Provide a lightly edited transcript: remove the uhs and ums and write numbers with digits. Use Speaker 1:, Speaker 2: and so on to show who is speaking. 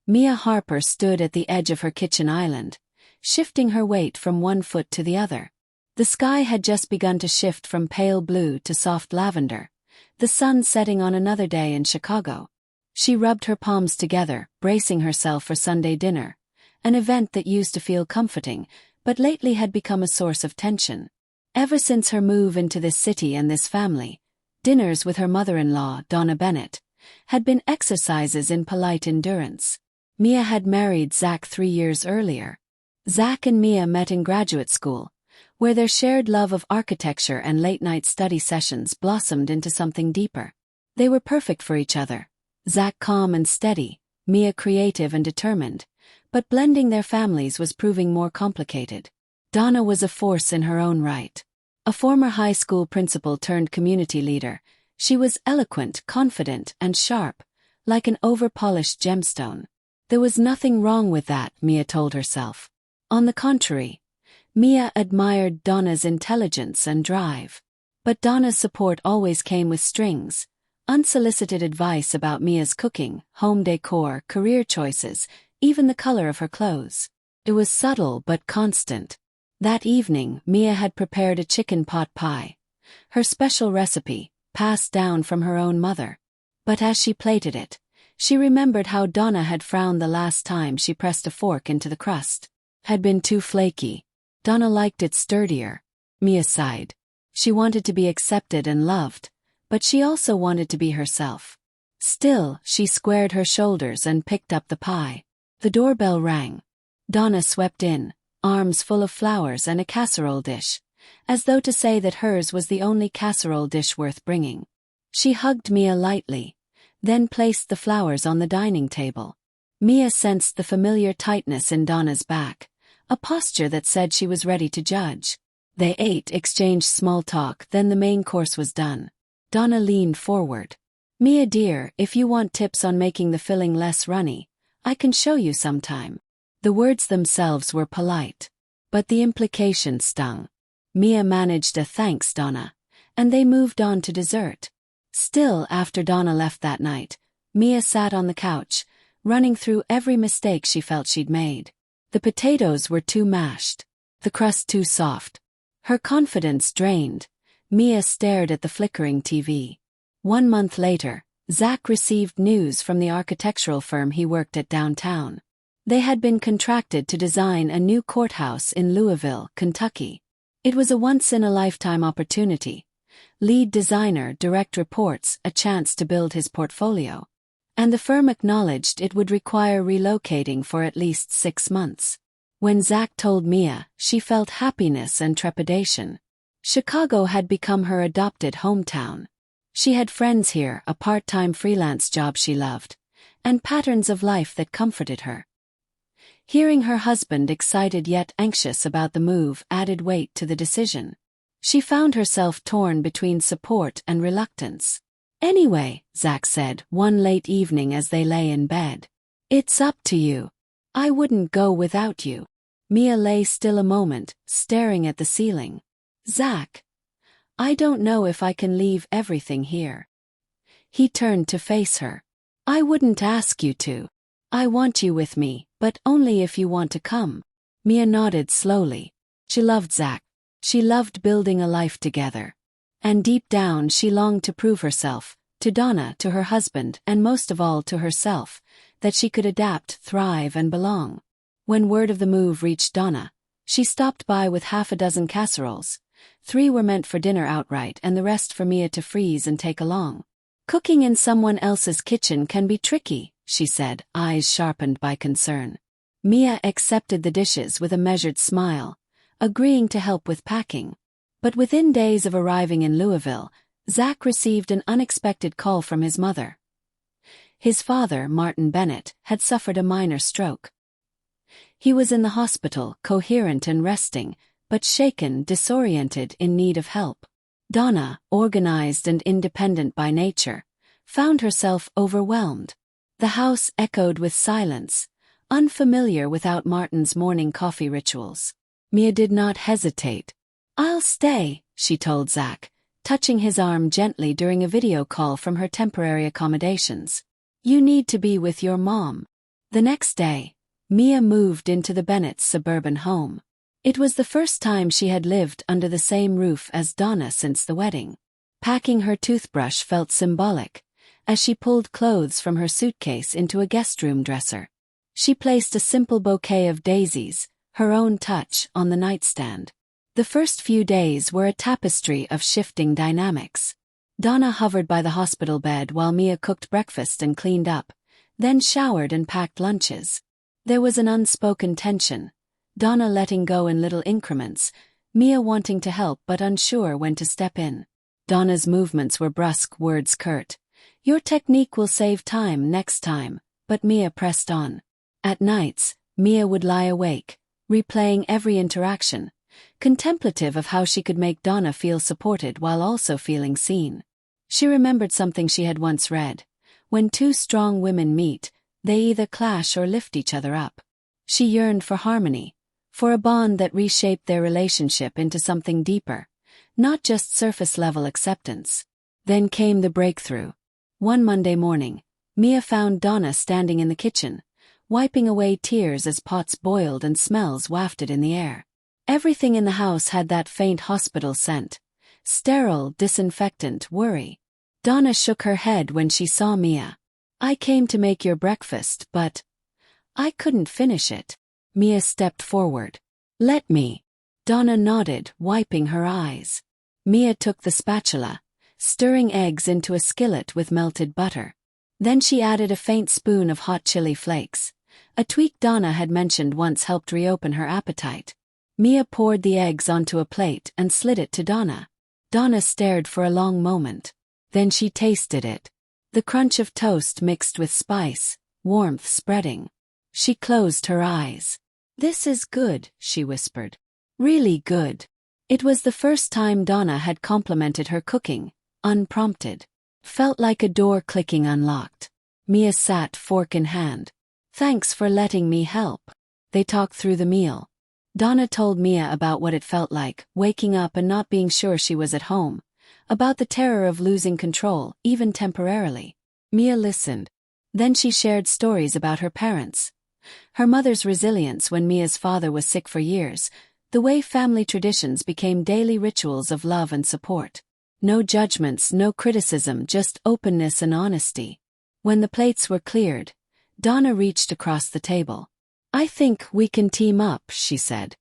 Speaker 1: Mia Harper stood at the edge of her kitchen island, shifting her weight from one foot to the other. The sky had just begun to shift from pale blue to soft lavender, the sun setting on another day in Chicago. She rubbed her palms together, bracing herself for Sunday dinner, an event that used to feel comforting, but lately had become a source of tension. Ever since her move into this city and this family, dinners with her mother-in-law, Donna Bennett, had been exercises in polite endurance. Mia had married Zach 3 years earlier. Zach and Mia met in graduate school, where their shared love of architecture and late-night study sessions blossomed into something deeper. They were perfect for each other, Zach calm and steady, Mia creative and determined, but blending their families was proving more complicated. Donna was a force in her own right. A former high school principal turned community leader, she was eloquent, confident, and sharp, like an over-polished gemstone. There was nothing wrong with that, Mia told herself. On the contrary, Mia admired Donna's intelligence and drive. But Donna's support always came with strings, unsolicited advice about Mia's cooking, home decor, career choices, even the color of her clothes. It was subtle but constant. That evening, Mia had prepared a chicken pot pie, her special recipe, passed down from her own mother. But as she plated it, she remembered how Donna had frowned the last time she pressed a fork into the crust. Had been too flaky. Donna liked it sturdier. Mia sighed. She wanted to be accepted and loved, but she also wanted to be herself. Still, she squared her shoulders and picked up the pie. The doorbell rang. Donna swept in, arms full of flowers and a casserole dish, as though to say that hers was the only casserole dish worth bringing. She hugged Mia lightly, then placed the flowers on the dining table. Mia sensed the familiar tightness in Donna's back, a posture that said she was ready to judge. They ate, exchanged small talk, then the main course was done. Donna leaned forward. Mia dear, if you want tips on making the filling less runny, I can show you sometime. The words themselves were polite, but the implication stung. Mia managed a thanks, Donna, and they moved on to dessert. Still, after Donna left that night, Mia sat on the couch, running through every mistake she felt she'd made. The potatoes were too mashed, the crust too soft. Her confidence drained. Mia stared at the flickering TV. 1 month later, Zach received news from the architectural firm he worked at downtown. They had been contracted to design a new courthouse in Louisville, Kentucky. It was a once-in-a-lifetime opportunity. Lead designer, direct reports, a chance to build his portfolio. And the firm acknowledged it would require relocating for at least 6 months. When Zach told Mia, she felt happiness and trepidation. Chicago had become her adopted hometown. She had friends here, a part-time freelance job she loved, and patterns of life that comforted her. Hearing her husband excited yet anxious about the move added weight to the decision. She found herself torn between support and reluctance. Anyway, Zach said one late evening as they lay in bed, it's up to you. I wouldn't go without you. Mia lay still a moment, staring at the ceiling. Zach, I don't know if I can leave everything here. He turned to face her. I wouldn't ask you to. I want you with me, but only if you want to come. Mia nodded slowly. She loved Zach. She loved building a life together. And deep down she longed to prove herself, to Donna, to her husband, and most of all to herself, that she could adapt, thrive, and belong. When word of the move reached Donna, she stopped by with 6 casseroles. 3 were meant for dinner outright and the rest for Mia to freeze and take along. Cooking in someone else's kitchen can be tricky, she said, eyes sharpened by concern. Mia accepted the dishes with a measured smile, agreeing to help with packing. But within days of arriving in Louisville, Zach received an unexpected call from his mother. His father, Martin Bennett, had suffered a minor stroke. He was in the hospital, coherent and resting, but shaken, disoriented, in need of help. Donna, organized and independent by nature, found herself overwhelmed. The house echoed with silence, unfamiliar without Martin's morning coffee rituals. Mia did not hesitate. I'll stay, she told Zach, touching his arm gently during a video call from her temporary accommodations. You need to be with your mom. The next day, Mia moved into the Bennetts' suburban home. It was the first time she had lived under the same roof as Donna since the wedding. Packing her toothbrush felt symbolic, as she pulled clothes from her suitcase into a guest room dresser. She placed a simple bouquet of daisies, her own touch, on the nightstand. The first few days were a tapestry of shifting dynamics. Donna hovered by the hospital bed while Mia cooked breakfast and cleaned up, then showered and packed lunches. There was an unspoken tension, Donna letting go in little increments, Mia wanting to help but unsure when to step in. Donna's movements were brusque, words curt. "Your technique will save time next time," but Mia pressed on. At nights, Mia would lie awake, replaying every interaction, contemplative of how she could make Donna feel supported while also feeling seen. She remembered something she had once read: when two strong women meet, they either clash or lift each other up. She yearned for harmony, for a bond that reshaped their relationship into something deeper, not just surface-level acceptance. Then came the breakthrough. One Monday morning, Mia found Donna standing in the kitchen, wiping away tears as pots boiled and smells wafted in the air. Everything in the house had that faint hospital scent: sterile, disinfectant, worry. Donna shook her head when she saw Mia. "I came to make your breakfast, but I couldn't finish it." Mia stepped forward. "Let me." Donna nodded, wiping her eyes. Mia took the spatula, stirring eggs into a skillet with melted butter. Then she added a faint spoon of hot chili flakes. A tweak Donna had mentioned once helped reopen her appetite. Mia poured the eggs onto a plate and slid it to Donna. Donna stared for a long moment. Then she tasted it. The crunch of toast mixed with spice, warmth spreading. She closed her eyes. "This is good," she whispered. "Really good." It was the first time Donna had complimented her cooking, unprompted. Felt like a door clicking unlocked. Mia sat, fork in hand. "Thanks for letting me help." They talked through the meal. Donna told Mia about what it felt like, waking up and not being sure she was at home, about the terror of losing control, even temporarily. Mia listened. Then she shared stories about her parents. Her mother's resilience when Mia's father was sick for years, the way family traditions became daily rituals of love and support. No judgments, no criticism, just openness and honesty. When the plates were cleared, Donna reached across the table. "I think we can team up," she said.